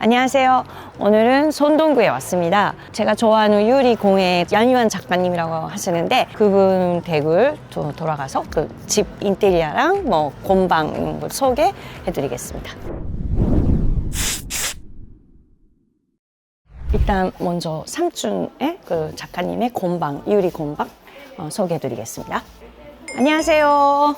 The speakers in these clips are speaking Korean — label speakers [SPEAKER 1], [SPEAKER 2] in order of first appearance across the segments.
[SPEAKER 1] 안녕하세요. 오늘은 손동구에 왔습니다. 제가 좋아하는 유리공예 양유한 작가님이라고 하시는데 그분 댁을 돌아가서 그 집 인테리어랑 뭐 공방 이런 걸 소개해드리겠습니다. 일단 먼저 3층에 그 작가님의 공방, 유리 공방 소개해드리겠습니다. 안녕하세요.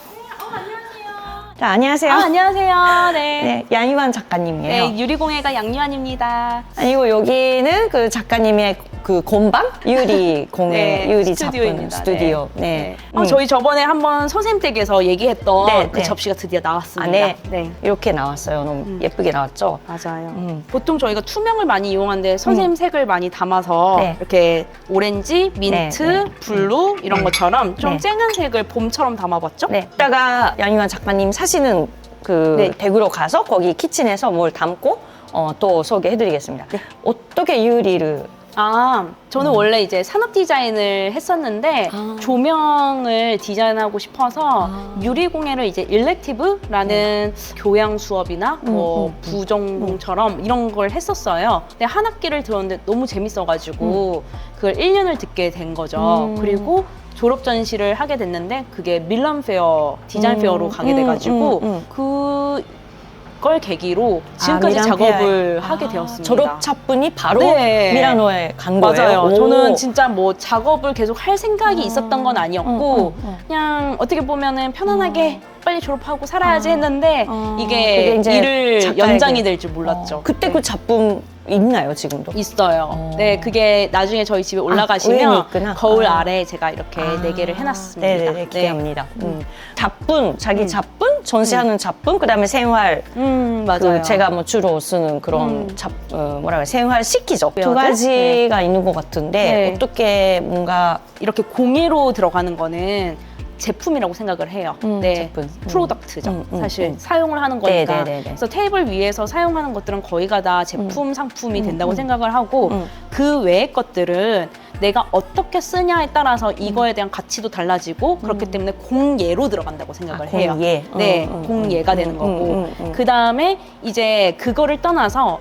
[SPEAKER 1] 자, 안녕하세요.
[SPEAKER 2] 안녕하세요. 네.
[SPEAKER 1] 네, 양유한 작가님이에요.
[SPEAKER 2] 네, 유리공예가 양유한입니다.
[SPEAKER 1] 아니고 여기는 그 작가님의 그 공방 유리 공예
[SPEAKER 2] 네,
[SPEAKER 1] 유리
[SPEAKER 2] 스튜디오입니다.
[SPEAKER 1] 작품 스튜디오. 네.
[SPEAKER 2] 저희 저번에 한번 선생님 댁에서 얘기했던
[SPEAKER 1] 네,
[SPEAKER 2] 그
[SPEAKER 1] 네.
[SPEAKER 2] 접시가 드디어 나왔습니다.
[SPEAKER 1] 네. 이렇게 나왔어요. 너무 예쁘게 나왔죠.
[SPEAKER 2] 맞아요. 보통 저희가 투명을 많이 이용하는데 선생님 색을 많이 담아서
[SPEAKER 1] 네.
[SPEAKER 2] 이렇게 오렌지, 민트,
[SPEAKER 1] 네, 네.
[SPEAKER 2] 블루 이런 것처럼 좀
[SPEAKER 1] 네.
[SPEAKER 2] 쨍한 색을 봄처럼 담아봤죠?
[SPEAKER 1] 네. 이따가 양유한 작가님 사시는 그
[SPEAKER 2] 네.
[SPEAKER 1] 댁으로 가서 거기 키친에서 뭘 담고 또 소개해드리겠습니다.
[SPEAKER 2] 네.
[SPEAKER 1] 어떻게 유리를
[SPEAKER 2] 저는 원래 이제 산업 디자인을 했었는데 조명을 디자인하고 싶어서 유리공예를 이제 일렉티브라는 교양 수업이나 뭐 부전공처럼 이런 걸 했었어요. 근데 한 학기를 들었는데 너무 재밌어가지고 그걸 1년을 듣게 된 거죠. 그리고 졸업 전시를 하게 됐는데 그게 밀란 페어, 디자인 페어로 가게 돼가지고 그걸 계기로 지금까지
[SPEAKER 1] 밀란
[SPEAKER 2] 작업을
[SPEAKER 1] 페어에.
[SPEAKER 2] 하게 되었습니다.
[SPEAKER 1] 졸업작분이 바로
[SPEAKER 2] 네.
[SPEAKER 1] 미라노에 간 거예요?
[SPEAKER 2] 맞아요.
[SPEAKER 1] 오.
[SPEAKER 2] 저는 진짜 뭐 작업을 계속 할 생각이 있었던 건 아니었고 그냥 어떻게 보면은 편안하게 빨리 졸업하고 살아야지 했는데
[SPEAKER 1] 그게
[SPEAKER 2] 이게
[SPEAKER 1] 이제
[SPEAKER 2] 일을
[SPEAKER 1] 작가에게.
[SPEAKER 2] 연장이 될 줄 몰랐죠.
[SPEAKER 1] 그때
[SPEAKER 2] 네.
[SPEAKER 1] 그 작품 있나요, 지금도?
[SPEAKER 2] 있어요. 네, 그게 나중에 저희 집에 올라가시면
[SPEAKER 1] 우연히 있구나.
[SPEAKER 2] 거울 아래 제가 이렇게 4개를 해놨습니다.
[SPEAKER 1] 네네, 기대합니다. 작품, 자기 작품, 전시하는 작품, 그다음에 생활.
[SPEAKER 2] 맞아요.
[SPEAKER 1] 그 제가 뭐 주로 쓰는 그런 뭐라 그래, 생활 시키죠. 두 가지가 있는 것 같은데
[SPEAKER 2] 네.
[SPEAKER 1] 어떻게 뭔가
[SPEAKER 2] 이렇게 공예로 들어가는 거는 제품이라고 생각을 해요. 네,
[SPEAKER 1] 제품.
[SPEAKER 2] 프로덕트죠. 사실 사용을 하는 거니까.
[SPEAKER 1] 네네네네.
[SPEAKER 2] 그래서 테이블 위에서 사용하는 것들은 거의가 다 제품, 상품이 된다고 생각을 하고 그 외의 것들은 내가 어떻게 쓰냐에 따라서 이거에 대한 가치도 달라지고 그렇기 때문에 공예로 들어간다고 생각을 해요.
[SPEAKER 1] 공예.
[SPEAKER 2] 네, 공예가 되는 거고. 그 다음에 이제 그거를 떠나서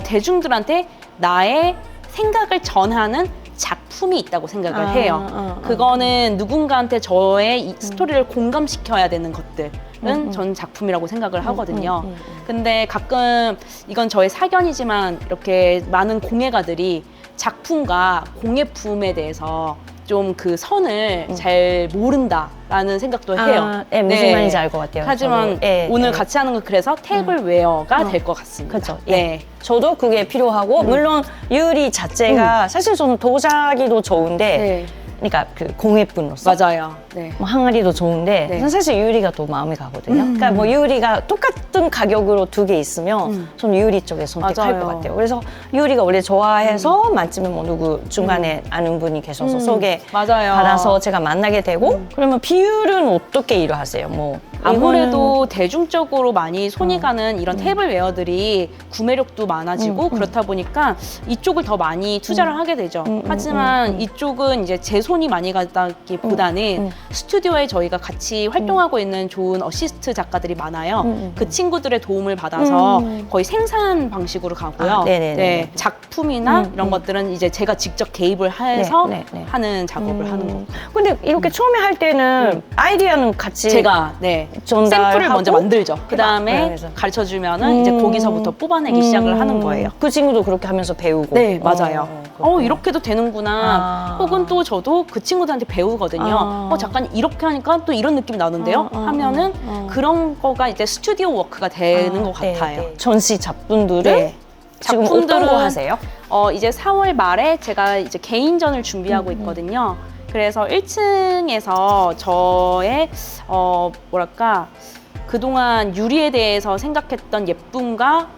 [SPEAKER 2] 대중들한테 나의 생각을 전하는 작품이 있다고 생각을 해요. 그거는 누군가한테 저의 이 스토리를 공감시켜야 되는 것들은 전 작품이라고 생각을 하거든요. 근데 가끔 이건 저의 사견이지만 이렇게 많은 공예가들이 작품과 공예품에 대해서 좀 그 선을 잘 모른다라는 생각도 해요.
[SPEAKER 1] 네, 무슨 말인지 알 것 같아요.
[SPEAKER 2] 하지만
[SPEAKER 1] 저도. 예,
[SPEAKER 2] 오늘
[SPEAKER 1] 예.
[SPEAKER 2] 같이 하는 거 그래서 테이블웨어가 될 것 같습니다.
[SPEAKER 1] 그렇죠.
[SPEAKER 2] 네.
[SPEAKER 1] 저도 그게 필요하고 물론 유리 자체가 사실 저는 도자기도 좋은데
[SPEAKER 2] 네.
[SPEAKER 1] 그러니까 그 공예품으로서
[SPEAKER 2] 맞아요. 네.
[SPEAKER 1] 뭐 항아리도 좋은데
[SPEAKER 2] 네.
[SPEAKER 1] 저는 사실 유리가 더 마음에 가거든요. 그러니까 뭐 유리가 똑같은 가격으로 2개 있으면 저는 유리 쪽에 선택할
[SPEAKER 2] 맞아요.
[SPEAKER 1] 것 같아요. 그래서 유리가 원래 좋아해서 마침에 뭐 누구 중간에 아는 분이 계셔서 소개
[SPEAKER 2] 맞아요.
[SPEAKER 1] 받아서 제가 만나게 되고 그러면 비율은 어떻게 일을 하세요? 뭐
[SPEAKER 2] 아무래도 대중적으로 많이 손이 가는 이런 테이블웨어들이 구매력도 많아지고 그렇다 보니까 이쪽을 더 많이 투자를 하게 되죠. 하지만 이쪽은 이제 제 손이 많이 가다기보다는 스튜디오에 저희가 같이 활동하고 있는 좋은 어시스트 작가들이 많아요. 그 친구들의 도움을 받아서 거의 생산 방식으로 가고요.
[SPEAKER 1] 네네네.
[SPEAKER 2] 네, 작품이나 이런 것들은 이제 제가 직접 개입을 해서
[SPEAKER 1] 네, 네.
[SPEAKER 2] 하는 작업을 하는 거고.
[SPEAKER 1] 근데 이렇게 처음에 할 때는 아이디어는 같이
[SPEAKER 2] 제가
[SPEAKER 1] 전달하고
[SPEAKER 2] 샘플을 먼저 만들죠. 그 다음에
[SPEAKER 1] 그래서.
[SPEAKER 2] 가르쳐주면은 이제 거기서부터 뽑아내기 시작을 하는 거예요.
[SPEAKER 1] 그 친구도 그렇게 하면서 배우고.
[SPEAKER 2] 네, 맞아요.
[SPEAKER 1] 그렇구나.
[SPEAKER 2] 이렇게도 되는구나. 혹은 또 저도 그 친구들한테 배우거든요. 작가님 이렇게 하니까 또 이런 느낌이 나는데요? 하면은 그런 거가 이제 스튜디오 워크가 되는 것 같아요.
[SPEAKER 1] 네. 전시 작품들은
[SPEAKER 2] 네.
[SPEAKER 1] 지금 어떤 거 하세요?
[SPEAKER 2] 이제 4월 말에 제가 이제 개인전을 준비하고 있거든요. 그래서 1층에서 저의 뭐랄까 그동안 유리에 대해서 생각했던 예쁨과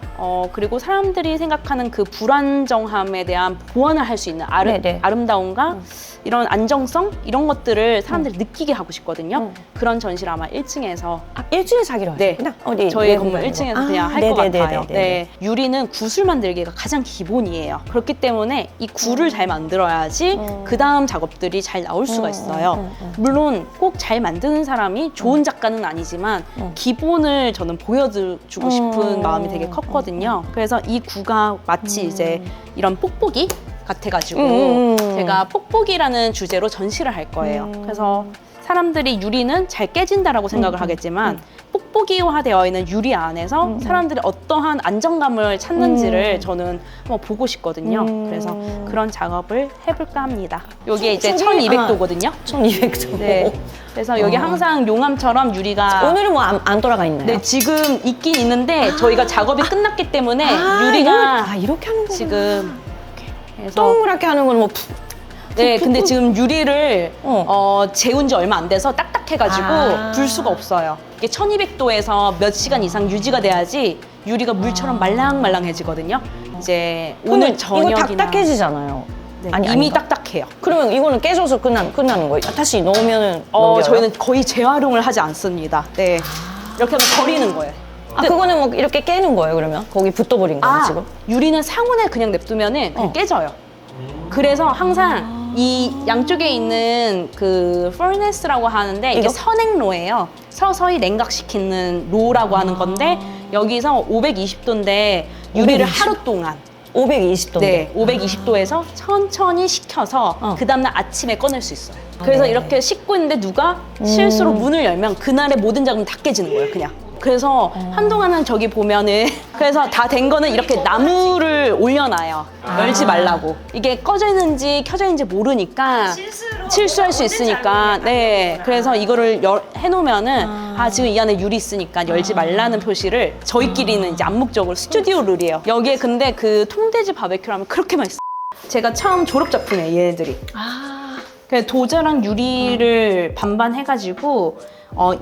[SPEAKER 2] 그리고 사람들이 생각하는 그 불안정함에 대한 보완을 할 수 있는
[SPEAKER 1] 네네.
[SPEAKER 2] 아름다움과 이런 안정성 이런 것들을 사람들이 느끼게 하고 싶거든요. 그런 전시를 아마 1층에서
[SPEAKER 1] 1층에서 하기로
[SPEAKER 2] 네.
[SPEAKER 1] 하셨구나. 어디
[SPEAKER 2] 저희 건물 1층에서 그냥 할 것 같아요.
[SPEAKER 1] 네네네네네.
[SPEAKER 2] 네. 유리는 구슬 만들기가 가장 기본이에요. 그렇기 때문에 이 굴을 잘 만들어야지 그 다음 작업들이 잘 나올 수가 있어요. 물론 꼭 잘 만드는 사람이 좋은 작가는 아니지만 기본을 저는 보여주고 싶은 마음이 되게 컸거든요. 하거든요. 그래서 이 구가 마치 이제 이런 뽁뽁이 같아가지고 제가 뽁뽁이라는 주제로 전시를 할 거예요. 그래서 사람들이 유리는 잘 깨진다라고 생각을 하겠지만 뽁뽁이화되어 있는 유리 안에서 사람들이 어떠한 안정감을 찾는지를 저는 한번 보고 싶거든요. 그래서 그런 작업을 해볼까 합니다. 여기에 이제 1200도거든요.
[SPEAKER 1] 1200도.
[SPEAKER 2] 네. 그래서 여기 항상 용암처럼 유리가
[SPEAKER 1] 오늘은 뭐 안 돌아가 있나요?
[SPEAKER 2] 네, 지금 있긴 있는데 저희가 작업이 끝났기 때문에 유리가
[SPEAKER 1] 이렇게 하는구나.
[SPEAKER 2] 지금 그래서
[SPEAKER 1] 동그랗게 하는 건 뭐
[SPEAKER 2] 네, 근데 지금 유리를 재운 지 얼마 안 돼서 딱딱해가지고 불 수가 없어요. 이게 1200도에서 몇 시간 이상 유지가 돼야지 유리가 물처럼 말랑말랑해지거든요. 이제 오늘 저녁이나
[SPEAKER 1] 이거 딱딱해지잖아요.
[SPEAKER 2] 네,
[SPEAKER 1] 아니,
[SPEAKER 2] 이미
[SPEAKER 1] 아닌가?
[SPEAKER 2] 딱딱해요.
[SPEAKER 1] 그러면 이거는 깨져서 끝나는 거예요? 다시 넣으면은 넘겨요?
[SPEAKER 2] 저희는 거의 재활용을 하지 않습니다. 네, 이렇게 하면 버리는 거예요.
[SPEAKER 1] 그거는 뭐 이렇게 깨는 거예요, 그러면? 거기 붙어버린 거예요, 지금?
[SPEAKER 2] 유리는 상온에 그냥 냅두면은 그냥 깨져요. 그래서 항상 이 양쪽에 있는 그 furnace라고 하는데 이게
[SPEAKER 1] 이거?
[SPEAKER 2] 선행로예요. 서서히 냉각시키는 로라고 하는 건데 여기서 520도인데 유리를
[SPEAKER 1] 520?
[SPEAKER 2] 하루 동안
[SPEAKER 1] 520도인데.
[SPEAKER 2] 네, 520도에서 천천히 식혀서 그 다음날 아침에 꺼낼 수 있어요. 그래서
[SPEAKER 1] 네.
[SPEAKER 2] 이렇게 씻고 있는데 누가 실수로 문을 열면 그날의 모든 작업이 다 깨지는 거예요, 그냥. 그래서 한동안은 저기 보면은 그래서 다 된 거는 이렇게 나무를 올려놔요. 열지 말라고. 이게 꺼져 있는지 켜져 있는지 모르니까 실수할 수 있으니까. 네. 그래서 이거를 해놓으면은 지금 이 안에 유리 있으니까 열지 말라는 표시를 저희끼리는 이제 암묵적으로 스튜디오 룰이에요. 여기에 근데 그 통돼지 바베큐라면 그렇게 맛있어요. 제가 처음 졸업 작품이에요, 얘네들이. 그래서 도자랑 유리를 반반 해가지고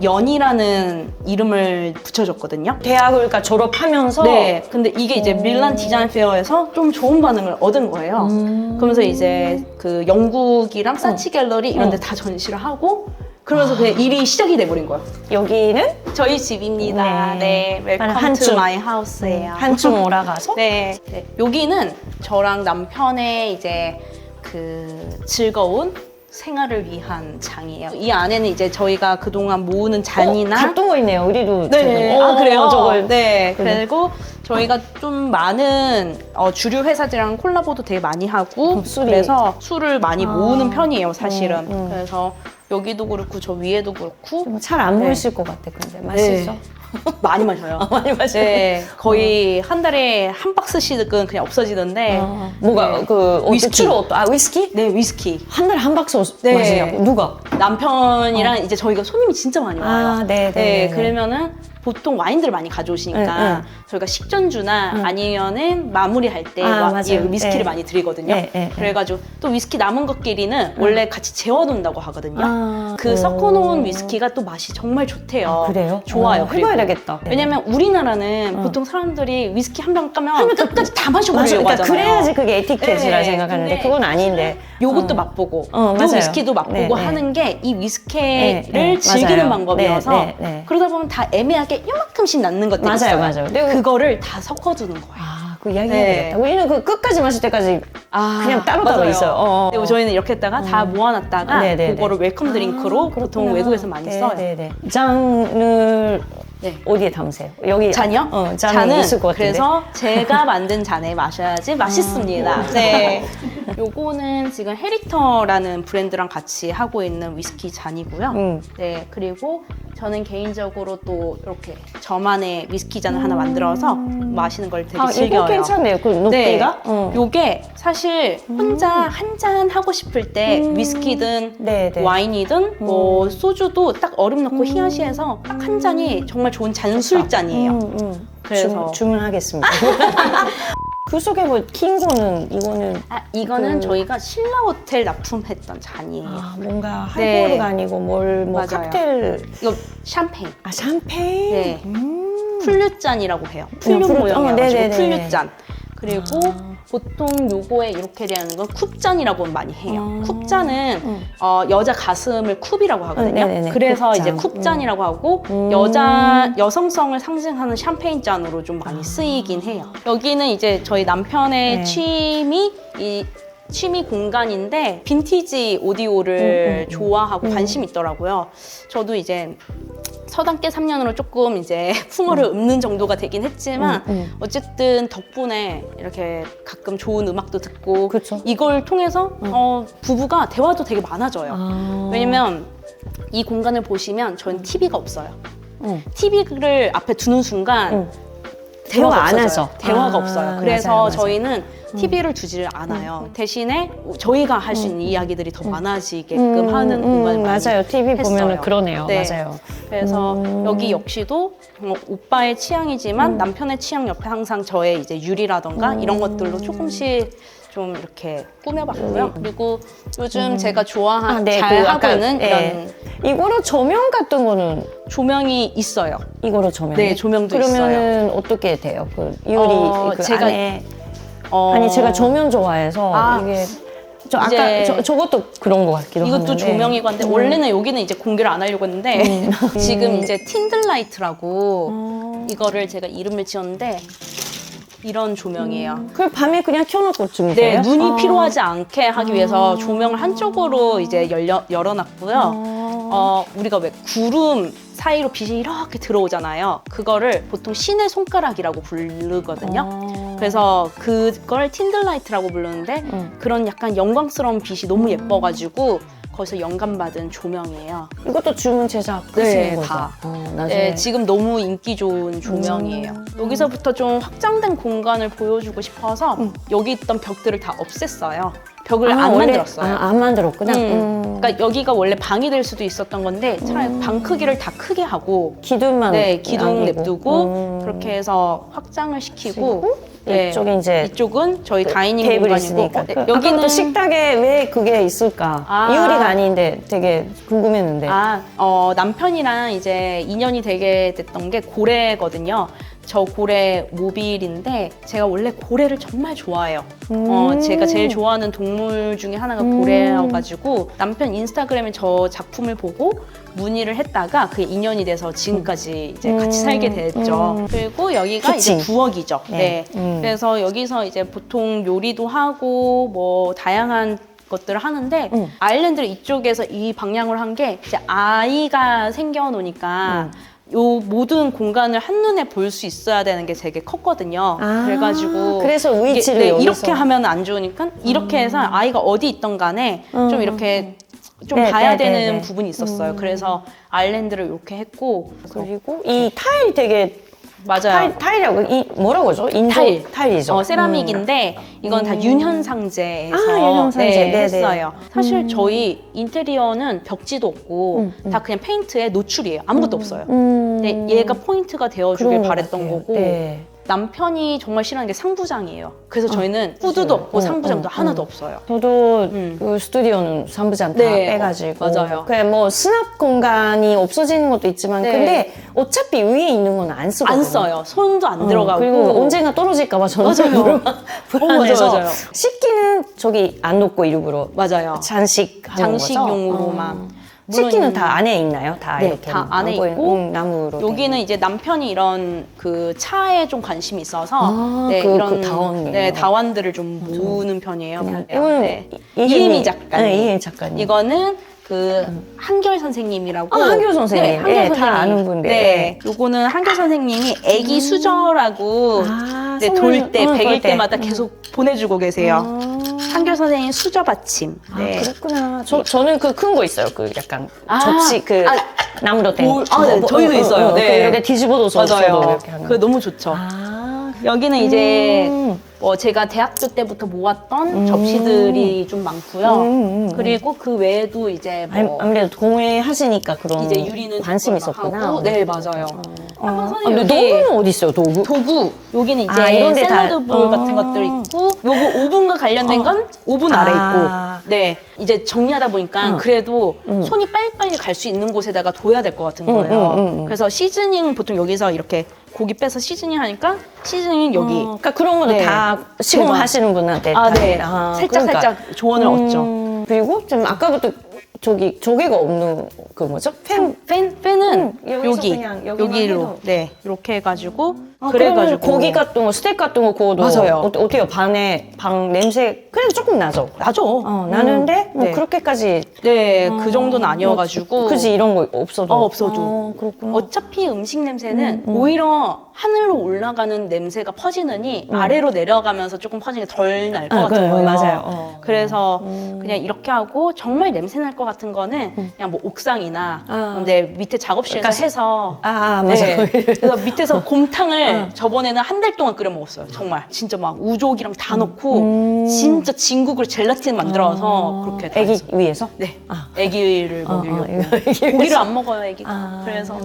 [SPEAKER 2] 연이라는 이름을 붙여줬거든요.
[SPEAKER 1] 대학을 그러니까 졸업하면서
[SPEAKER 2] 네, 근데 이게 이제 밀란 디자인 페어에서 좀 좋은 반응을 얻은 거예요. 그러면서 이제 그 영국이랑 사치 갤러리 이런 데 다 전시를 하고 그러면서 그냥 일이 시작이 돼버린 거예요.
[SPEAKER 1] 여기는
[SPEAKER 2] 저희 집입니다. 네, 웰컴
[SPEAKER 1] 한층.
[SPEAKER 2] 투 마이 하우스예요.
[SPEAKER 1] 한층 올라가서
[SPEAKER 2] 네, 네. 여기는 저랑 남편의 이제 그 즐거운 생활을 위한 장이에요. 이 안에는 이제 저희가 그동안 모으는 잔이나
[SPEAKER 1] 같은 거 있네요. 우리도
[SPEAKER 2] 네.
[SPEAKER 1] 지금.
[SPEAKER 2] 그래요?
[SPEAKER 1] 저걸
[SPEAKER 2] 네.
[SPEAKER 1] 그래.
[SPEAKER 2] 그리고 저희가 좀 많은 주류 회사들이랑 콜라보도 되게 많이 하고
[SPEAKER 1] 술이.
[SPEAKER 2] 그래서 술을 많이 모으는 편이에요, 사실은. 그래서 여기도 그렇고 저 위에도 그렇고
[SPEAKER 1] 잘 안
[SPEAKER 2] 네.
[SPEAKER 1] 보이실 것 같아. 근데 맛있어?
[SPEAKER 2] 많이 마셔요.
[SPEAKER 1] 많이 마셔요?
[SPEAKER 2] 네. 거의 한 달에 한 박스씩은 그냥 없어지던데.
[SPEAKER 1] 뭐가
[SPEAKER 2] 네.
[SPEAKER 1] 그
[SPEAKER 2] 위스키.
[SPEAKER 1] 주로 위스키?
[SPEAKER 2] 네, 위스키.
[SPEAKER 1] 한 달에 한 박스
[SPEAKER 2] 네.
[SPEAKER 1] 마시냐고? 누가?
[SPEAKER 2] 남편이랑 이제 저희가 손님이 진짜 많이 와요.
[SPEAKER 1] 네, 네, 네.
[SPEAKER 2] 그러면은 보통 와인들을 많이 가져오시니까 저희가 식전주나 아니면은 마무리할 때
[SPEAKER 1] 맞아요.
[SPEAKER 2] 위스키를
[SPEAKER 1] 네.
[SPEAKER 2] 많이 드리거든요.
[SPEAKER 1] 네, 네,
[SPEAKER 2] 그래가지고 또 위스키 남은 것끼리는 원래 같이 재워둔다고 하거든요. 그
[SPEAKER 1] 오.
[SPEAKER 2] 섞어놓은 위스키가 또 맛이 정말 좋대요.
[SPEAKER 1] 그래요?
[SPEAKER 2] 좋아요. 그리고.
[SPEAKER 1] 해봐야 되겠다.
[SPEAKER 2] 왜냐면 우리나라는 보통 사람들이 위스키 한 병 까면 끝까지 다 마셔버리려고
[SPEAKER 1] 그러니까
[SPEAKER 2] 하잖아요.
[SPEAKER 1] 그래야지 그게 에티켓이라
[SPEAKER 2] 네,
[SPEAKER 1] 생각하는데
[SPEAKER 2] 근데
[SPEAKER 1] 그건 아닌데.
[SPEAKER 2] 요것도 맛보고 요
[SPEAKER 1] 맞아요.
[SPEAKER 2] 위스키도 맛보고
[SPEAKER 1] 네, 네.
[SPEAKER 2] 하는 게 이 위스키를
[SPEAKER 1] 네, 네,
[SPEAKER 2] 즐기는
[SPEAKER 1] 맞아요.
[SPEAKER 2] 방법이어서
[SPEAKER 1] 네, 네, 네.
[SPEAKER 2] 그러다 보면 다 애매하게 요만큼씩 남는 것들이
[SPEAKER 1] 맞아요,
[SPEAKER 2] 있어요.
[SPEAKER 1] 맞아요. 근데
[SPEAKER 2] 그거를 다 섞어두는 거예요.
[SPEAKER 1] 그 이야기 해야
[SPEAKER 2] 네.
[SPEAKER 1] 되겠다. 우리는 그 끝까지 마실 때까지 그냥 따로따로
[SPEAKER 2] 맞아요.
[SPEAKER 1] 있어요.
[SPEAKER 2] 근데 저희는 이렇게 했다가 다 모아놨다가
[SPEAKER 1] 네, 네,
[SPEAKER 2] 그거를
[SPEAKER 1] 네.
[SPEAKER 2] 웰컴 드링크로 보통 외국에서 많이 써요.
[SPEAKER 1] 네네. 잔을
[SPEAKER 2] 네.
[SPEAKER 1] 어디에 담으세요? 여기
[SPEAKER 2] 잔이요?
[SPEAKER 1] 잔은 있을 것 같은데.
[SPEAKER 2] 그래서 제가 만든 잔에 마셔야지 맛있습니다. 네. 요거는 지금 헤리터라는 브랜드랑 같이 하고 있는 위스키 잔이고요. 네. 그리고 저는 개인적으로 또 이렇게 저만의 위스키 잔을 하나 만들어서 마시는 걸 되게 즐겨요.
[SPEAKER 1] 이거 괜찮네요. 그 높이가.
[SPEAKER 2] 요게 사실 혼자 한 잔 하고 싶을 때 위스키든
[SPEAKER 1] 네, 네.
[SPEAKER 2] 와인이든 뭐 소주도 딱 얼음 넣고 히야시해서 딱 한 잔이 정말 좋은 잔술잔이에요. 그래서
[SPEAKER 1] 주문하겠습니다. 그 속에 뭐 킨 거는
[SPEAKER 2] 이거는 저희가 신라 호텔 납품했던 잔이에요.
[SPEAKER 1] 뭔가
[SPEAKER 2] 네.
[SPEAKER 1] 하이볼가 아니고 뭐
[SPEAKER 2] 맞아요.
[SPEAKER 1] 칵테일.
[SPEAKER 2] 이거 샴페인.
[SPEAKER 1] 샴페인.
[SPEAKER 2] 네. 풀류잔이라고 해요. 풀류
[SPEAKER 1] 풀류-
[SPEAKER 2] 모양이어가지고
[SPEAKER 1] 네네네.
[SPEAKER 2] 풀류잔. 그리고 보통 요거에 이렇게 되는 건 쿱잔이라고 많이 해요. 쿱잔은 여자 가슴을 쿱이라고 하거든요.
[SPEAKER 1] 네네네.
[SPEAKER 2] 그래서
[SPEAKER 1] 쿱잔.
[SPEAKER 2] 이제 쿱잔이라고 하고 여성성을 상징하는 샴페인 잔으로 좀 많이 쓰이긴 해요. 여기는 이제 저희 남편의
[SPEAKER 1] 네.
[SPEAKER 2] 취미 공간인데 빈티지 오디오를 좋아하고 관심이 있더라고요. 저도 이제 서당계 3년으로 조금 이제 풍어를 읊는 정도가 되긴 했지만 어쨌든 덕분에 이렇게 가끔 좋은 음악도 듣고
[SPEAKER 1] 그쵸.
[SPEAKER 2] 이걸 통해서 부부가 대화도 되게 많아져요.
[SPEAKER 1] 아.
[SPEAKER 2] 왜냐면 이 공간을 보시면 저희는 TV가 없어요.
[SPEAKER 1] 응.
[SPEAKER 2] TV를 앞에 두는 순간
[SPEAKER 1] 응.
[SPEAKER 2] 대화가
[SPEAKER 1] 대화 안
[SPEAKER 2] 없어져요.
[SPEAKER 1] 하죠.
[SPEAKER 2] 대화가
[SPEAKER 1] 아,
[SPEAKER 2] 없어요. 그래서
[SPEAKER 1] 맞아요, 맞아요.
[SPEAKER 2] 저희는 TV를 두지를 않아요. 대신에 저희가 할 수 있는 이야기들이 더 많아지게끔 하는 공간을 많이
[SPEAKER 1] 맞아요. TV 보면은
[SPEAKER 2] 했어요.
[SPEAKER 1] 그러네요.
[SPEAKER 2] 네.
[SPEAKER 1] 맞아요.
[SPEAKER 2] 그래서 여기 역시도 오빠의 취향이지만 남편의 취향 옆에 항상 저의 이제 유리라던가 이런 것들로 조금씩 좀 이렇게 꾸며봤고요. 그리고 요즘 제가 좋아하는
[SPEAKER 1] 네,
[SPEAKER 2] 잘
[SPEAKER 1] 그
[SPEAKER 2] 하고
[SPEAKER 1] 아까,
[SPEAKER 2] 있는
[SPEAKER 1] 예.
[SPEAKER 2] 이런
[SPEAKER 1] 이거로 조명 같은 거는
[SPEAKER 2] 조명이 있어요.
[SPEAKER 1] 이거로 조명.
[SPEAKER 2] 네, 조명도
[SPEAKER 1] 그러면은 어떻게 돼요? 그 유리 그
[SPEAKER 2] 제가-
[SPEAKER 1] 안에 아니 제가 조명 좋아해서
[SPEAKER 2] 아,
[SPEAKER 1] 이게 저 아까
[SPEAKER 2] 이제
[SPEAKER 1] 저것도 그런 것 같기도
[SPEAKER 2] 이것도
[SPEAKER 1] 하는데.
[SPEAKER 2] 조명이고 한데 원래는 여기는 이제 공개를 안 하려고 했는데 지금 이제 틴들라이트라고 이거를 제가 이름을 지었는데 이런 조명이에요.
[SPEAKER 1] 그 밤에 그냥 켜놓고
[SPEAKER 2] 네,
[SPEAKER 1] 주무세요?
[SPEAKER 2] 눈이
[SPEAKER 1] 아.
[SPEAKER 2] 피로하지 않게 하기 위해서 조명을 한쪽으로 이제 열어놨고요. 우리가 왜 구름 사이로 빛이 이렇게 들어오잖아요. 그거를 보통 신의 손가락이라고 부르거든요. 그래서 그걸 틴들라이트라고 부르는데 그런 약간 영광스러운 빛이 너무 예뻐가지고 거기서 영감받은 조명이에요.
[SPEAKER 1] 이것도 주문 제작
[SPEAKER 2] 네,
[SPEAKER 1] 하시는 거죠?
[SPEAKER 2] 다.
[SPEAKER 1] 나중에.
[SPEAKER 2] 네, 지금 너무 인기 좋은 조명이에요. 여기서부터 좀 확장된 공간을 보여주고 싶어서 여기 있던 벽들을 다 없앴어요. 벽을 안
[SPEAKER 1] 원래-
[SPEAKER 2] 만들었어요.
[SPEAKER 1] 안 만들었구나.
[SPEAKER 2] 그러니까 여기가 원래 방이 될 수도 있었던 건데 차라리 방 크기를 다 크게 하고
[SPEAKER 1] 기둥만
[SPEAKER 2] 네, 기둥
[SPEAKER 1] 남기고.
[SPEAKER 2] 냅두고 그렇게 해서 확장을 시키고 네,
[SPEAKER 1] 이쪽이 이제
[SPEAKER 2] 이쪽은 저희 다이닝
[SPEAKER 1] 테이블이
[SPEAKER 2] 공간이고
[SPEAKER 1] 있으니까.
[SPEAKER 2] 네,
[SPEAKER 1] 여기는
[SPEAKER 2] 여기는
[SPEAKER 1] 식탁에 왜 그게 있을까?
[SPEAKER 2] 아.
[SPEAKER 1] 유리가 아닌데 되게 궁금했는데.
[SPEAKER 2] 남편이랑 이제 인연이 되게 됐던 게 고래거든요. 저 고래 모빌인데 제가 원래 고래를 정말 좋아해요. 제가 제일 좋아하는 동물 중에 하나가 고래여가지고 남편 인스타그램에 저 작품을 보고 문의를 했다가 그게 인연이 돼서 지금까지 이제 같이 살게 됐죠. 그리고 여기가
[SPEAKER 1] 그치.
[SPEAKER 2] 이제 부엌이죠.
[SPEAKER 1] 네.
[SPEAKER 2] 네. 그래서 여기서 이제 보통 요리도 하고 뭐 다양한 것들을 하는데 아일랜드를 이쪽에서 이 방향으로 한 게 이제 아이가 생겨놓으니까 요 모든 공간을 한눈에 볼 수 있어야 되는 게 되게 컸거든요.
[SPEAKER 1] 아,
[SPEAKER 2] 그래가지고
[SPEAKER 1] 그래서 위치를
[SPEAKER 2] 이게,
[SPEAKER 1] 여기서.
[SPEAKER 2] 이렇게 하면 안 좋으니까 이렇게 해서 아이가 어디 있던 간에 좀 이렇게 좀
[SPEAKER 1] 네,
[SPEAKER 2] 봐야
[SPEAKER 1] 네,
[SPEAKER 2] 되는
[SPEAKER 1] 네, 네.
[SPEAKER 2] 부분이 있었어요. 그래서 아일랜드를 이렇게 했고
[SPEAKER 1] 그리고 이 타일 되게
[SPEAKER 2] 맞아요.
[SPEAKER 1] 타일이라고 뭐라고 하죠? 인조 타일이죠.
[SPEAKER 2] 세라믹인데 이건 다 윤현상제에서
[SPEAKER 1] 윤현상제.
[SPEAKER 2] 네,
[SPEAKER 1] 네네.
[SPEAKER 2] 했어요. 사실 저희 인테리어는 벽지도 없고 다 그냥 페인트에 노출이에요. 아무것도 없어요. 근데 얘가 포인트가 되어주길
[SPEAKER 1] 그런 것
[SPEAKER 2] 바랬던
[SPEAKER 1] 같아요.
[SPEAKER 2] 거고
[SPEAKER 1] 네.
[SPEAKER 2] 남편이 정말 싫어하는 게 상부장이에요. 그래서 저희는 후드도 없고 상부장도 하나도 없어요.
[SPEAKER 1] 저도 그 스튜디오는 3부장 다
[SPEAKER 2] 네,
[SPEAKER 1] 빼가지고
[SPEAKER 2] 맞아요.
[SPEAKER 1] 그냥 뭐 수납 공간이 없어지는 것도 있지만
[SPEAKER 2] 네.
[SPEAKER 1] 근데 어차피 위에 있는 건 안 쓰거든요.
[SPEAKER 2] 안 써요. 손도 안 들어가고.
[SPEAKER 1] 그리고 언젠가 떨어질까봐 저는
[SPEAKER 2] 맞아요.
[SPEAKER 1] 불안해서
[SPEAKER 2] 맞아요, 맞아요.
[SPEAKER 1] 식기는 저기 안 놓고 일부러
[SPEAKER 2] 맞아요.
[SPEAKER 1] 장식하는 거죠?
[SPEAKER 2] 장식용으로만.
[SPEAKER 1] 식기는 다 안에 있나요? 다
[SPEAKER 2] 네,
[SPEAKER 1] 이렇게
[SPEAKER 2] 다 안에
[SPEAKER 1] 안 보이는,
[SPEAKER 2] 있고
[SPEAKER 1] 나무로
[SPEAKER 2] 여기는
[SPEAKER 1] 된.
[SPEAKER 2] 이제 남편이 이런 그 차에 좀 관심이 있어서
[SPEAKER 1] 그 다원이에요.
[SPEAKER 2] 네, 다원들을 좀 모으는 편이에요.
[SPEAKER 1] 그냥
[SPEAKER 2] 보면.
[SPEAKER 1] 이거는
[SPEAKER 2] 네.
[SPEAKER 1] 이혜미
[SPEAKER 2] 이혜미 작가님.
[SPEAKER 1] 네, 이혜미 작가님.
[SPEAKER 2] 이거는 그 한결 선생님이라고.
[SPEAKER 1] 한결 선생님.
[SPEAKER 2] 네, 한결
[SPEAKER 1] 예, 다
[SPEAKER 2] 선생님.
[SPEAKER 1] 아는 분들.
[SPEAKER 2] 네. 요거는 한결 선생님이 애기 수저라고 네, 돌 때, 베길 때마다 계속 보내주고 계세요. 한결 선생님 수저 받침. 네.
[SPEAKER 1] 그렇구나. 저는 그 큰 거 있어요. 그 약간
[SPEAKER 2] 아,
[SPEAKER 1] 접시 그 나무로 된.
[SPEAKER 2] 네, 저희도 있어요. 네.
[SPEAKER 1] 이렇게 뒤집어도
[SPEAKER 2] 맞아요.
[SPEAKER 1] 이렇게 하는.
[SPEAKER 2] 그거 너무 좋죠. 여기는 이제 뭐 제가 대학교 때부터 모았던 접시들이 좀 많고요. 그리고 그 외에도 이제 뭐
[SPEAKER 1] 아무래도 공예 하시니까 그런
[SPEAKER 2] 이제 유리는
[SPEAKER 1] 관심이
[SPEAKER 2] 조금
[SPEAKER 1] 있었구나.
[SPEAKER 2] 하고, 네, 맞아요. 한번
[SPEAKER 1] 근데
[SPEAKER 2] 선생님
[SPEAKER 1] 도구는 어디 있어요? 도구?
[SPEAKER 2] 도구 여기는 이제
[SPEAKER 1] 이런 데 다-
[SPEAKER 2] 샐러드 볼 같은 것들 있고 요거 오븐과 관련된 건 오븐 아래
[SPEAKER 1] 아.
[SPEAKER 2] 있고 네 이제 정리하다 보니까 그래도 손이 빨리빨리 갈 수 있는 곳에다가 둬야 될 것 같은 거예요. 그래서 시즈닝 보통 여기서 이렇게 고기 빼서 시즈닝 하니까 시즈닝 여기
[SPEAKER 1] 그러니까 그런 거는
[SPEAKER 2] 네.
[SPEAKER 1] 다 시공하시는 분한테 다.
[SPEAKER 2] 네.
[SPEAKER 1] 그러니까.
[SPEAKER 2] 살짝 조언을 얻죠.
[SPEAKER 1] 그리고 좀 아까부터 조개가 없는 그 뭐죠? 팬.
[SPEAKER 2] 팬은
[SPEAKER 1] 여기서
[SPEAKER 2] 여기
[SPEAKER 1] 그냥 여기만
[SPEAKER 2] 여기로
[SPEAKER 1] 해도.
[SPEAKER 2] 네 이렇게 해가지고 그래가지고
[SPEAKER 1] 고기 같은 거, 스테이크 같은 거 구워도
[SPEAKER 2] 맞아요.
[SPEAKER 1] 어때요? 방 냄새 그래도 조금 나죠.
[SPEAKER 2] 나죠.
[SPEAKER 1] 나는데 뭐
[SPEAKER 2] 네.
[SPEAKER 1] 그렇게까지
[SPEAKER 2] 네, 그 정도는 아니어가지고.
[SPEAKER 1] 그지 이런 거 없어도.
[SPEAKER 2] 없어도.
[SPEAKER 1] 그렇구나.
[SPEAKER 2] 어차피 음식 냄새는 오히려 하늘로 올라가는 냄새가 퍼지느니 아래로 내려가면서 조금 퍼지는 게 덜 날 것
[SPEAKER 1] 그래,
[SPEAKER 2] 같아요.
[SPEAKER 1] 맞아요.
[SPEAKER 2] 그래서 그냥 이렇게 하고 정말 냄새 날 것 같은 거는 그냥 뭐 옥상이나 근데 밑에 작업실에서 해서
[SPEAKER 1] 맞아.
[SPEAKER 2] 네. 그래서 밑에서 곰탕을 저번에는 한 달 동안 끓여 먹었어요. 정말 진짜 막 우족이랑 다 넣고 진짜 진국을 젤라틴 만들어서 그렇게 다
[SPEAKER 1] 애기
[SPEAKER 2] 했어요.
[SPEAKER 1] 위해서?
[SPEAKER 2] 네, 애기를 먹이려고.
[SPEAKER 1] 애기
[SPEAKER 2] 고기를 안 먹어요, 애기가. 그래서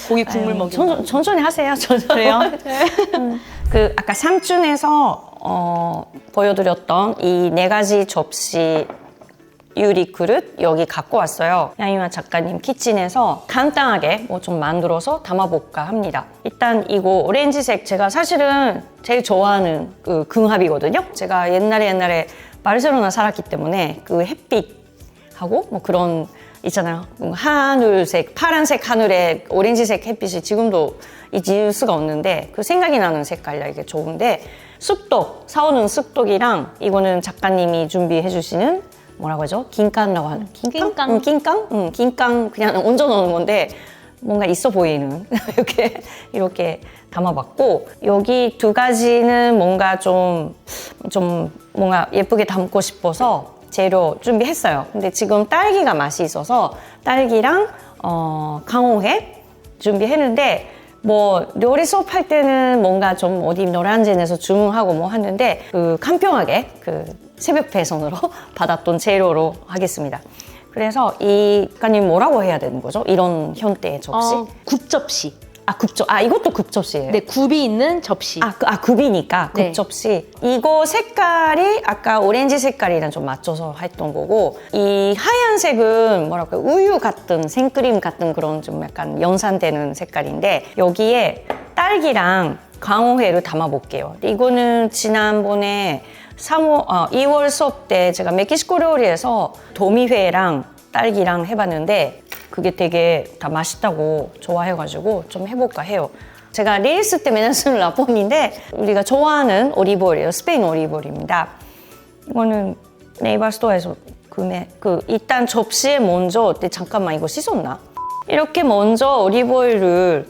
[SPEAKER 2] 고기 국물 먹이려고.
[SPEAKER 1] 천천히 하세요.
[SPEAKER 2] 그래요?
[SPEAKER 1] 그 아까 삼촌에서 보여드렸던 이 4가지 접시 유리 그릇 여기 갖고 왔어요. 양희만 작가님 키친에서 간단하게 뭐 좀 만들어서 담아볼까 합니다. 일단 이거 오렌지색 제가 사실은 제일 좋아하는 그 궁합이거든요. 제가 옛날에 바르셀로나 살았기 때문에 그 햇빛하고 뭐 그런 있잖아요. 하늘색, 파란색 하늘에 오렌지색 햇빛이 지금도 잊을 수가 없는데 그 생각이 나는 색깔이라 이게 좋은데 쑥떡, 사오는 쑥떡이랑 이거는 작가님이 준비해 주시는 뭐라고 하죠? 긴깡이라고 하는 긴깡? 긴깡? 긴깡 그냥 얹어 놓는 건데 뭔가 있어 보이는 이렇게 담아봤고 여기 2가지는 뭔가 좀 뭔가 예쁘게 담고 싶어서 재료 준비했어요. 근데 지금 딸기가 맛이 있어서 딸기랑 강호회 준비했는데 뭐 요리 수업 할 때는 뭔가 좀 어디 노란진에서 주문하고 뭐 하는데 그 간편하게 그 새벽 배송으로 받았던 재료로 하겠습니다. 그래서 이 작가님 뭐라고 해야 되는 거죠? 이런 형태의 접시?
[SPEAKER 2] 굽접시.
[SPEAKER 1] 이것도 굽접시예요.
[SPEAKER 2] 네, 굽이 있는 접시.
[SPEAKER 1] 굽이니까
[SPEAKER 2] 네.
[SPEAKER 1] 굽접시. 이거 색깔이 아까 오렌지 색깔이랑 좀 맞춰서 했던 거고 이 하얀색은 뭐랄까 우유 같은 생크림 같은 그런 좀 약간 연산되는 색깔인데 여기에 딸기랑 강호회를 담아볼게요. 이거는 지난번에 2월 수업 때 제가 멕시코 요리에서 도미회랑 딸기랑 해봤는데 그게 되게 다 맛있다고 좋아해가지고 좀 해볼까 해요. 제가 릴스 때 맨날 쓰는 라폰인데 우리가 좋아하는 올리브오일이에요. 스페인 올리브오일입니다. 이거는 네이버 스토어에서 일단 접시에 먼저 잠깐만 이거 씻었나? 이렇게 먼저 올리브오일을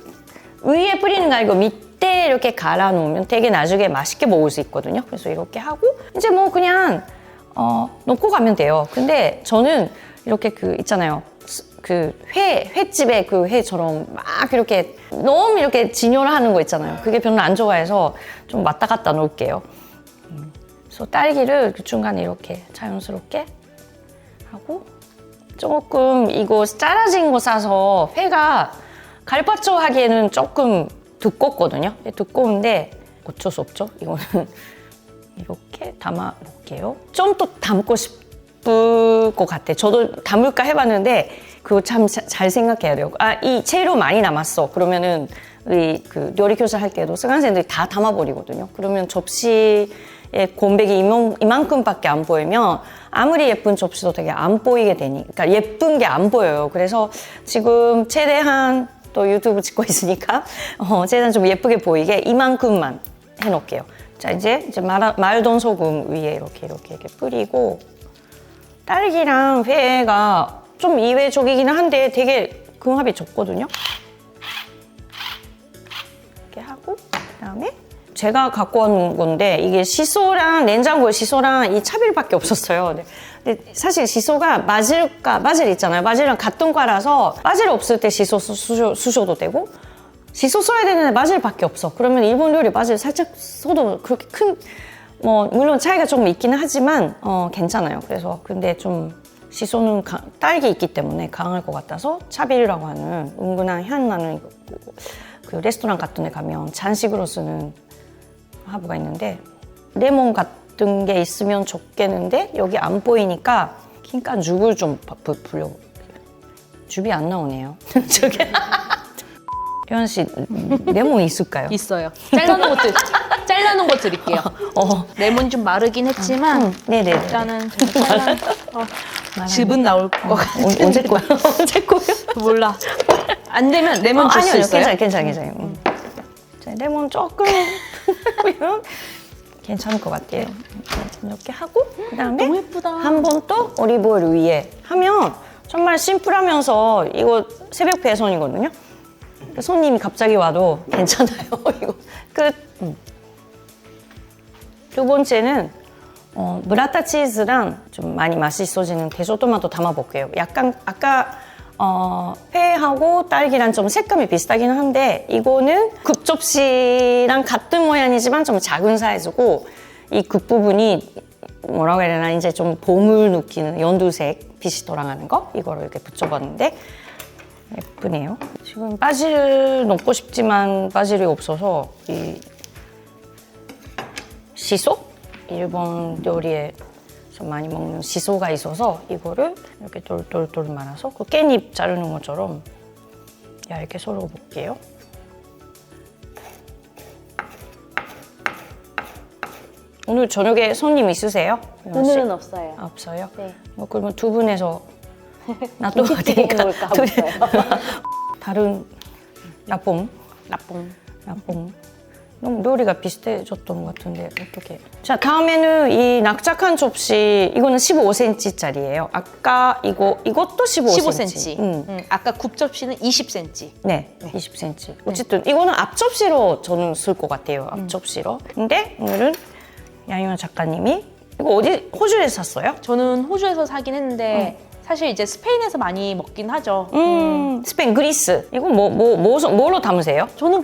[SPEAKER 1] 위에 뿌리는 거 아니고 밑에 이렇게 갈아 놓으면 되게 나중에 맛있게 먹을 수 있거든요. 그래서 이렇게 하고 이제 뭐 그냥 넣고 가면 돼요. 근데 저는 이렇게 있잖아요. 횟집의 그 회처럼 막 이렇게 너무 이렇게 진열을 하는 거 있잖아요. 그게 별로 안 좋아해서 좀 왔다 갔다 놓을게요. 그래서 딸기를 그 중간에 이렇게 자연스럽게 하고 조금 이거 잘라진 거 싸서 회가 갈파초 하기에는 조금 두껍거든요. 두꺼운데 어쩔 수 없죠. 이거는 이렇게 담아 볼게요. 좀 더 담고 싶을 것 같아. 저도 담을까 해봤는데 그거 참 잘 생각해야 돼요. 이 재료 많이 남았어. 그러면은 우리 요리 교실 할 때도 수강생들이 다 담아버리거든요. 그러면 접시에 공백이 이만큼밖에 안 보이면 아무리 예쁜 접시도 되게 안 보이게 되니까 예쁜 게 안 보여요. 그래서 지금 최대한 또 유튜브 찍고 있으니까 최대한 좀 예쁘게 보이게 이만큼만 해놓을게요. 자 이제 말돈 소금 위에 이렇게 뿌리고 딸기랑 회가 좀 이외적이긴 한데 되게 궁합이 좋거든요. 이렇게 하고 그다음에 제가 갖고 온 건데 이게 시소랑 냉장고에 시소랑 이 차비밖에 없었어요. 근데 사실 시소가 바질 있잖아요. 바질이랑 같은 과라서 바질 없을 때 시소 쓰셔도 되고 시소 써야 되는데 바질밖에 없어. 그러면 일본 요리 바질 살짝 써도 그렇게 물론 차이가 조금 있기는 하지만 괜찮아요. 그래서 근데 좀 시소는 딸기 있기 때문에 강할 것 같아서 차비라고 하는 은근한 향 나는 그 레스토랑 같은 데 가면 잔식으로 쓰는 하부가 있는데 레몬 같은 게 있으면 좋겠는데 여기 안 보이니까 그러니까 죽을 좀 불려. 줍이 안 나오네요. 저게 효연 씨 레몬 있을까요?
[SPEAKER 2] 있어요. 잘라놓은 거 드릴게요. 레몬이 좀 마르긴 했지만
[SPEAKER 1] 네네.
[SPEAKER 2] 일단은 즙은 나올 것 같은데.
[SPEAKER 1] 언제 거야? 언제 거야?
[SPEAKER 2] 몰라. 안 되면 레몬 주스
[SPEAKER 1] 아니요,
[SPEAKER 2] 있어요?
[SPEAKER 1] 괜찮아요. 레몬 조금 뿌리면 괜찮을 것 같아요. 이렇게 하고 그다음에
[SPEAKER 2] 너무 예쁘다.
[SPEAKER 1] 한 번 또 올리브오일 위에 하면 정말 심플하면서 이거 새벽 배송이거든요. 손님이 갑자기 와도 괜찮아요. 이거 끝. 두 번째는 브라타 치즈랑 좀 많이 맛있어지는 대소토마토 담아볼게요. 약간 아까 회하고 딸기랑 좀 색감이 비슷하긴 한데 이거는 굽접시랑 같은 모양이지만 좀 작은 사이즈고 이 끝부분이 뭐라고 해야 되나 이제 좀 봄을 느끼는 연두색 빛이 돌아가는 거 이거를 이렇게 붙여봤는데 예쁘네요. 지금 바질 넣고 싶지만 바질이 없어서 이 시소? 일본 요리에 좀 많이 먹는 시소가 있어서 이거를 이렇게 똘똘똘 말아서 그 깻잎 자르는 것처럼 얇게 썰어볼게요. 오늘 저녁에 손님 있으세요?
[SPEAKER 2] 오늘은 없어요.
[SPEAKER 1] 없어요?
[SPEAKER 2] 네.
[SPEAKER 1] 그러면 두 분에서 놔둬도 되니까
[SPEAKER 2] 먹을까 없어요.
[SPEAKER 1] 다른 라뽕 너무 요리가 비슷해졌던 것 같은데 어떻게? 자 다음에는 이 납작한 접시 이거는 15cm짜리예요. 아까 이것도 15cm.
[SPEAKER 2] 아까 굽접시는 20cm.
[SPEAKER 1] 네, 20cm. 어쨌든 이거는 앞접시로 저는 쓸 것 같아요. 앞접시로. 근데 오늘은 양희원 작가님이 이거 어디 호주에서 샀어요?
[SPEAKER 2] 저는 호주에서 사긴 했는데 사실 이제 스페인에서 많이 먹긴 하죠.
[SPEAKER 1] 스페인 그리스. 이거 뭐로 담으세요?
[SPEAKER 2] 저는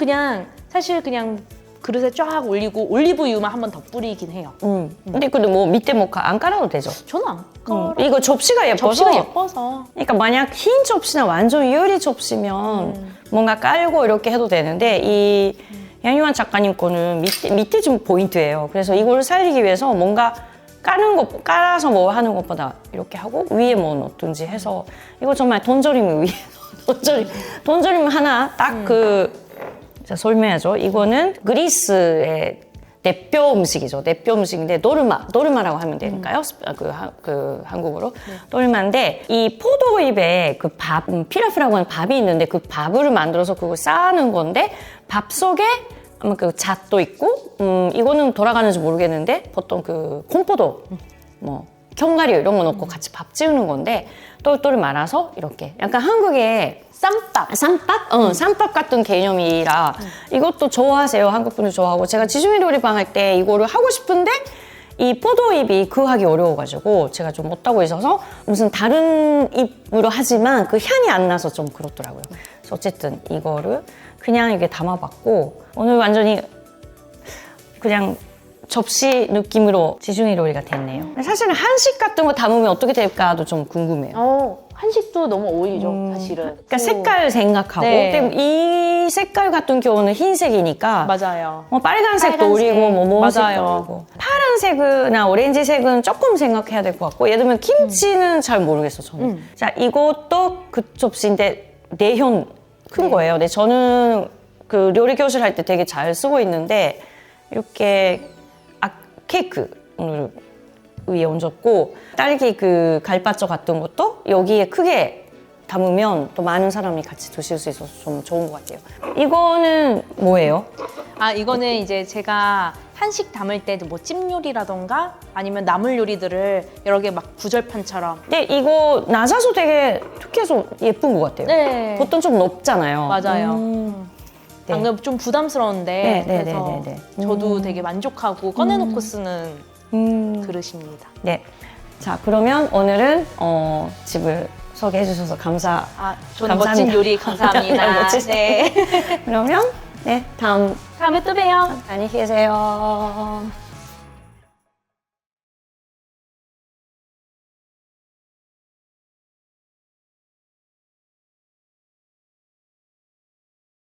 [SPEAKER 2] 사실 그냥 그릇에 쫙 올리고 올리브유만 한 번 더 뿌리긴 해요.
[SPEAKER 1] 근데 뭐 밑에 안 깔아도 되죠?
[SPEAKER 2] 저는 안 깔아.
[SPEAKER 1] 이거 접시가 예뻐서.
[SPEAKER 2] 접시가 예뻐서.
[SPEAKER 1] 그러니까 만약 흰 접시나 완전 유리 접시면 뭔가 깔고 이렇게 해도 되는데 이 양희원 작가님 거는 밑에 좀 포인트예요. 그래서 이걸 살리기 위해서 뭔가 깔아서 뭐 하는 것보다 이렇게 하고 위에 뭐 넣든지 해서 이거 정말 돈절이면 위에 돈절이면 하나 딱 자, 설명하죠. 이거는 그리스의 대표 음식이죠. 대표 음식인데 노르마라고 하면 되니까요. 그 한국어로 노르마인데 이 포도잎에 그 밥, 피라프라고 하는 밥이 있는데 그 밥을 만들어서 그걸 쌓는 건데 밥 속에 아마 그 잣도 있고 이거는 돌아가는지 모르겠는데 보통 그 콩포도 뭐 견과류 이런 거 넣고 같이 밥 지우는 건데 똘똘 말아서 이렇게 약간 한국의 쌈밥 같은 개념이라 이것도 좋아하세요. 한국 분들 좋아하고 제가 지중해 요리방 할 때 이거를 하고 싶은데 이 포도잎이 구하기 어려워가지고 제가 좀 못하고 있어서 무슨 다른 잎으로 하지만 그 향이 안 나서 좀 그렇더라고요. 그래서 어쨌든 이거를 그냥 이렇게 담아봤고 오늘 완전히 그냥 접시 느낌으로 지중해 요리가 됐네요. 사실은 한식 같은 거 담으면 어떻게 될까도 좀 궁금해요.
[SPEAKER 2] 한식도 너무 어울리죠, 사실은.
[SPEAKER 1] 그러니까 색깔 생각하고
[SPEAKER 2] 네.
[SPEAKER 1] 근데 이 색깔 같은 경우는 흰색이니까
[SPEAKER 2] 맞아요.
[SPEAKER 1] 뭐 빨간색도 올리고 뭐 모색도 올리고 파란색이나 오렌지색은 조금 생각해야 될 것 같고 예를 들면 김치는 잘 모르겠어 저는. 자 이것도 그 접시인데 내형 큰 거예요. 근데 저는 그 요리 교실 할 때 되게 잘 쓰고 있는데 이렇게 케이크 오늘 위에 얹었고 딸기 그 갈바초 같은 것도 여기에 크게 담으면 또 많은 사람이 같이 드실 수 있어서 좀 좋은 것 같아요. 이거는 뭐예요?
[SPEAKER 2] 이거는 이제 제가 한식 담을 때 뭐 찜 요리라던가 아니면 나물 요리들을 여러 개 막 구절판처럼.
[SPEAKER 1] 근데 이거 낮아서 되게 특이해서 예쁜 것 같아요.
[SPEAKER 2] 네.
[SPEAKER 1] 보통 좀 높잖아요.
[SPEAKER 2] 맞아요.
[SPEAKER 1] 네.
[SPEAKER 2] 방금 좀 부담스러운데
[SPEAKER 1] 네,
[SPEAKER 2] 그래서
[SPEAKER 1] 네.
[SPEAKER 2] 저도 되게 만족하고 꺼내놓고 쓰는 그릇입니다.
[SPEAKER 1] 네. 자 그러면 오늘은 집을 소개해 주셔서
[SPEAKER 2] 저는
[SPEAKER 1] 감사합니다.
[SPEAKER 2] 멋진 요리 감사합니다.
[SPEAKER 1] 멋진
[SPEAKER 2] 네.
[SPEAKER 1] 그러면 네 다음에
[SPEAKER 2] 다음에 또 봬요.
[SPEAKER 1] 안녕히 계세요.